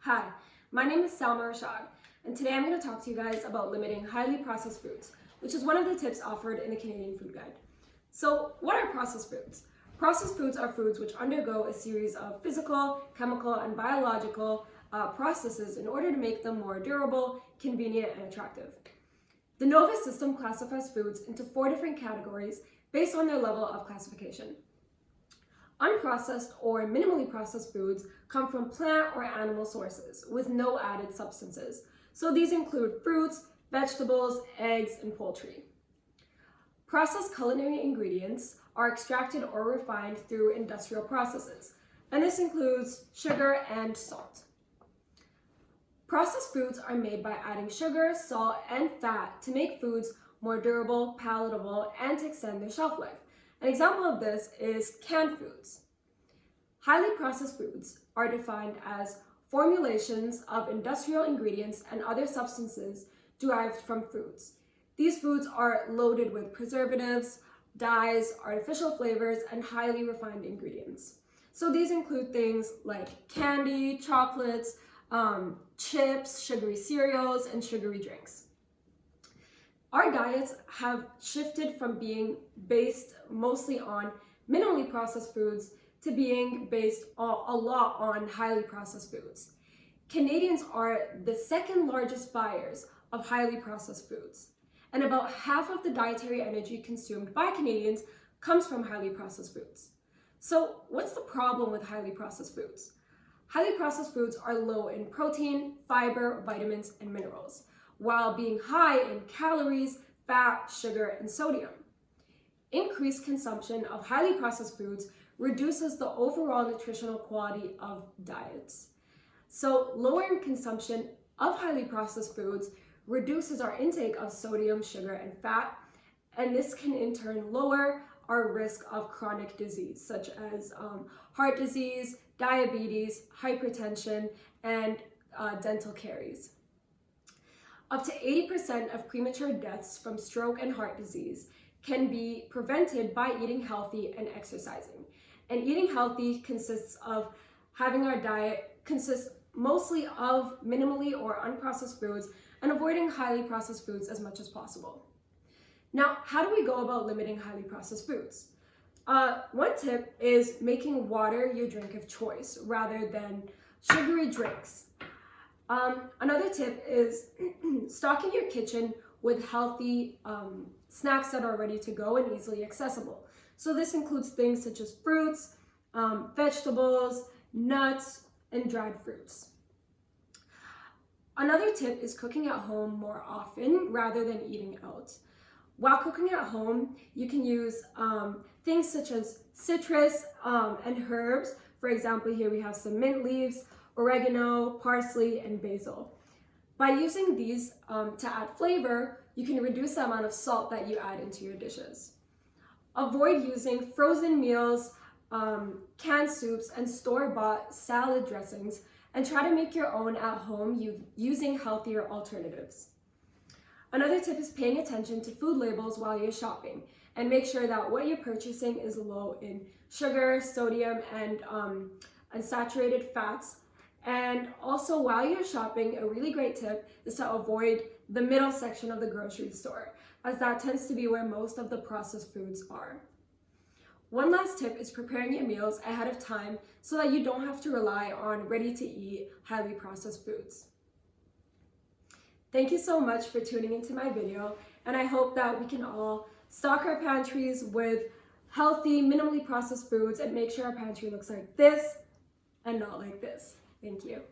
Hi, my name is Salma Rashad, and today I'm going to talk to you guys about limiting highly processed foods, which is one of the tips offered in the Canadian Food Guide. So, what are processed foods? Processed foods are foods which undergo a series of physical, chemical, and biological processes in order to make them more durable, convenient, and attractive. The NOVA system classifies foods into 4 different categories based on their level of classification. Unprocessed or minimally processed foods come from plant or animal sources with no added substances. So these include fruits, vegetables, eggs, and poultry. Processed culinary ingredients are extracted or refined through industrial processes, and this includes sugar and salt. Processed foods are made by adding sugar, salt, and fat to make foods more durable, palatable, and to extend their shelf life. An example of this is canned foods. Highly processed foods are defined as formulations of industrial ingredients and other substances derived from foods. These foods are loaded with preservatives, dyes, artificial flavors, and highly refined ingredients. So these include things like candy, chocolates, chips, sugary cereals, and sugary drinks. Our diets have shifted from being based mostly on minimally processed foods to being based a lot on highly processed foods. Canadians are the second largest buyers of highly processed foods, and about half of the dietary energy consumed by Canadians comes from highly processed foods. So what's the problem with highly processed foods? Highly processed foods are low in protein, fiber, vitamins, and minerals, while being high in calories, fat, sugar, and sodium. Increased consumption of highly processed foods reduces the overall nutritional quality of diets. So lowering consumption of highly processed foods reduces our intake of sodium, sugar, and fat, and this can in turn lower our risk of chronic disease such as heart disease, diabetes, hypertension, and dental caries. Up to 80% of premature deaths from stroke and heart disease can be prevented by eating healthy and exercising. And eating healthy consists of having our diet consist mostly of minimally or unprocessed foods and avoiding highly processed foods as much as possible. Now, how do we go about limiting highly processed foods? One tip is making water your drink of choice rather than sugary drinks. Another tip is stocking your kitchen with healthy snacks that are ready to go and easily accessible. So this includes things such as fruits, vegetables, nuts, and dried fruits. Another tip is cooking at home more often rather than eating out. While cooking at home, you can use things such as citrus and herbs. For example, here we have some mint leaves, oregano, parsley, and basil. By using these to add flavor, you can reduce the amount of salt that you add into your dishes. Avoid using frozen meals, canned soups, and store-bought salad dressings, and try to make your own at home using healthier alternatives. Another tip is paying attention to food labels while you're shopping, and make sure that what you're purchasing is low in sugar, sodium, and unsaturated fats. And also, while you're shopping, a really great tip is to avoid the middle section of the grocery store, as that tends to be where most of the processed foods are. One last tip is preparing your meals ahead of time so that you don't have to rely on ready-to-eat, highly processed foods. Thank you so much for tuning into my video, and I hope that we can all stock our pantries with healthy, minimally processed foods and make sure our pantry looks like this and not like this. Thank you.